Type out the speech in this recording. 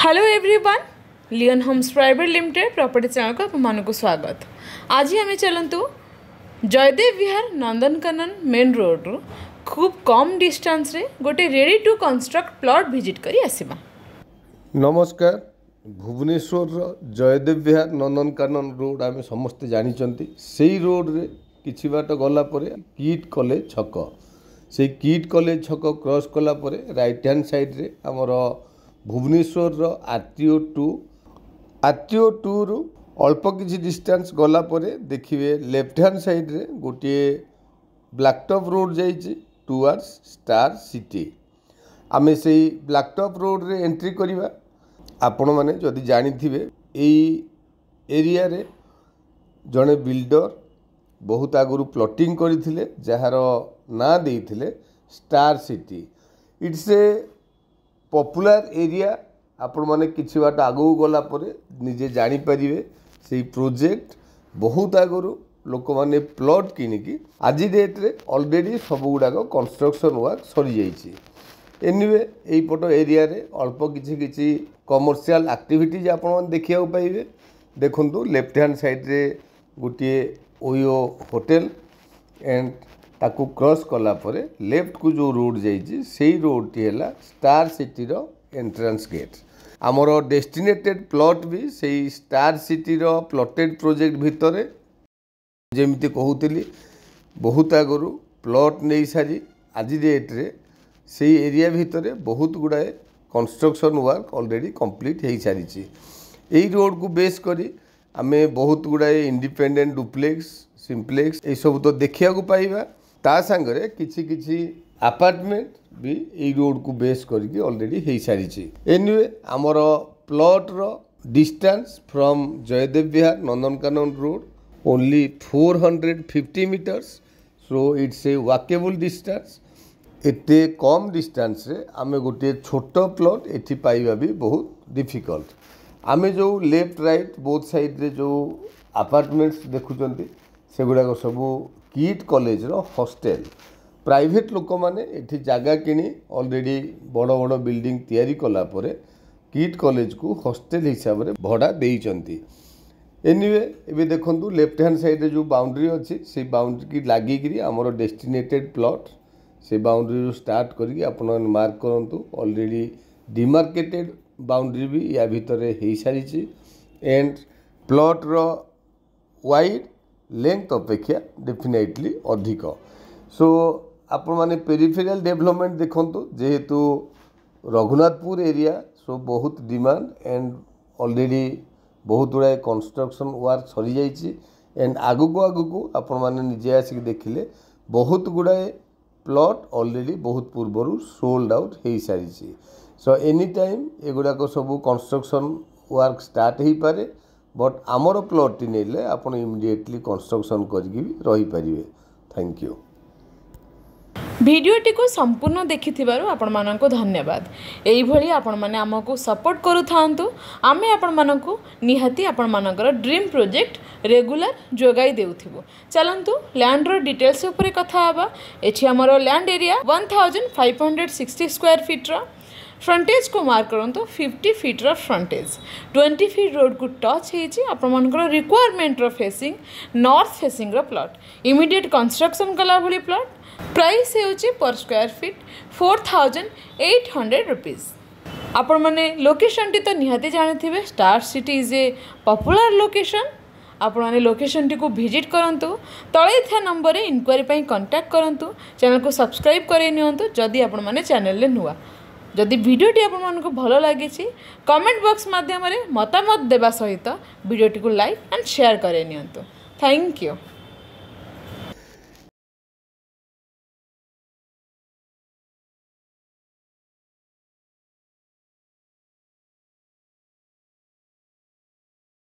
Hello everyone, Leon homes private limited property channel को आपको स्वागत। आज आम चलतु जयदेव विहार नंदनकानन मेन रोड रु खूब कम डिस्टेंस रे गोटे ready to construct plot visit करी आसीबा। नमस्कार। भुवनेश्वर जयदेव विहार नंदनकानन रोड आम समस्ते जानी से रोड रे किछि बाट गला परे किट कॉलेज छक से किट कॉलेज छक क्रॉस कला परे राइट हैंड साइड रे हमर भुवनेश्वर आरटीओ टू रु अल्प किसी डिस्टेंस गला परे देखिए लेफ्ट हैंड साइड रे गोटे ब्लैकटॉप रोड जाइए टुवर्ड्स स्टार सिटी। आमे से ब्लैकटॉप रोड रे एंट्री करिबा। आपण माने जदि जानी थिबे एई एरिया रे जड़े बिल्डर बहुत आगुरी प्लॉटिंग करथिले जहार ना देइथिले Star City. It's a popular area. आपण माने किछि बाट आगु गला परे निजे जानि परिबे से प्रोजेक्ट बहुत आगुरु लोक माने प्लॉट किनिकी आज डेट रे ऑलरेडी सब गुडाक कंस्ट्रक्शन वर्क सरी जाइछि। एनीवे एई पटो एरिया रे अल्प किछि कमर्शियल एक्टिविटीज आपण माने देखिया पाइबे। देखंतु लेफ्ट हैंड साइड रे गोटे ओयो होटल एंड ताकू क्रॉस कला परे लेफ्ट को जो रोड जाइए से रोड टी है स्टार सिटी रो एंट्रेंस गेट। आमर डेस्टिनेटेड प्लॉट भी से स्टार सिटी रो प्लॉटेड प्रोजेक्ट भितर जेमिति कहूली बहुत आगुरी प्लॉट नहीं सारी आज डेट रे से एरिया भितर बहुत गुड़ाए कंस्ट्रक्शन वर्क ऑलरेडी कंप्लीट हो सारी। यही रोड को बेस करी आमे बहुत गुड़ाए इंडिपेंडेंट डुप्लेक्स सिंप्लेक्स ये सब तो देखा पाइबा। ता सांगरे किछि किछि अपार्टमेंट भी यही रोड को बेस करके ऑलरेडी हो सारी। एनीवे आमर प्लॉट रो distance from Jaydev Vihar Nandankanan road only 450 metres. So it's a walkable distance. एते कम डिस्टेंस रे आमे गोटे छोट प्लॉट एठी पाइबा भी बहुत डिफिकल्ट। आमे जो लेफ्ट राइट बोथ साइड रे जो अपार्टमेंट्स देखुचंती सेगुड़ाक सबू किट कॉलेज रो हॉस्टल प्राइवेट लोक माने एठी जगह किनी ऑलरेडी बड़ बड़ बिल्डिंग तैयारी कला परे किट कॉलेज को हॉस्टल हिसाब रे भड़ा देइचंती। एनीवे एबे देखंतु लेफ्ट हैंड साइड रे जो बाउंड्री अछि से बाउंड्री की लागी करी हमर डेस्टिनेटेड प्लॉट से बाउंड्री रो स्टार्ट करके आपण मार्क करंतु। ऑलरेडी डिमार्केटेड बाउंड्री भी या भितर हो सारी एंड प्लॉट रो वाइड लेंथ अपेक्षा डेफिनेटली अधिक। सो आपण माने पेरिफेरियल डेवलपमेंट देखंतु जेहेतु रघुनाथपुर एरिया सो बहुत डिमांड एंड ऑलरेडी बहुत गुड़ाए कंस्ट्रक्शन वर्क सरी जाइए एंड आगु को आपण माने निजे आसिक देखिले बहुत गुड़ाए प्लॉट ऑलरेडी बहुत पूर्वर सोल्ड आउट हो सारी। सो एनी टाइम एगुड़ाक सब कंस्ट्रक्शन वर्क स्टार्ट हो पारे बट आमर प्लॉट टी नेले आपण इमिडिएटली कंस्ट्रक्शन करके भी रही पारिबे। Thank you. भिडियोटी को संपूर्ण देखिथिबारु आपण माननको धन्यवाद। एई भली आपण माने हमको सपोर्ट करू थांतु। आमे आपण माननको निहाती आपण मानकर ड्रीम प्रोजेक्ट रेगुलर जोगाई देउथिबो। चलंतु लैंड रो डिटेल्स ऊपर कथा हबा। एछि हमरो लैंड एरिया 1560 स्क्वायर फीट रो फ्रंटेज को मार्क करंतु 50 फीट रो फ्रंटेज 20 फीट रोड को टच हेछि। आपण मानकर रिक्वायरमेंट रो फेसिंग नॉर्थ फेसिंग रो प्लॉट इमीडिएट कंस्ट्रक्शन कला भली प्लॉट प्राइस हेउछि पर स्क्वायर फीट 4800 रुपीस। आपण माने लोकेशन टी तो निहाती जानिथिबे Star City is a popular location. आपण माने लोकेशन टी को विजिट करंतु। तळे था नंबर रे इंक्वायरी पई कांटेक्ट करंतु। चैनल को सब्सक्राइब करै नियंतु जदि आपण माने चैनल ले नुवा। जदि वीडियोटी आपको भल लगी कमेंट बॉक्स माध्यम मतामत देवा सहित वीडियोटी को लाइक एंड शेयर करे नियंतु। Thank you.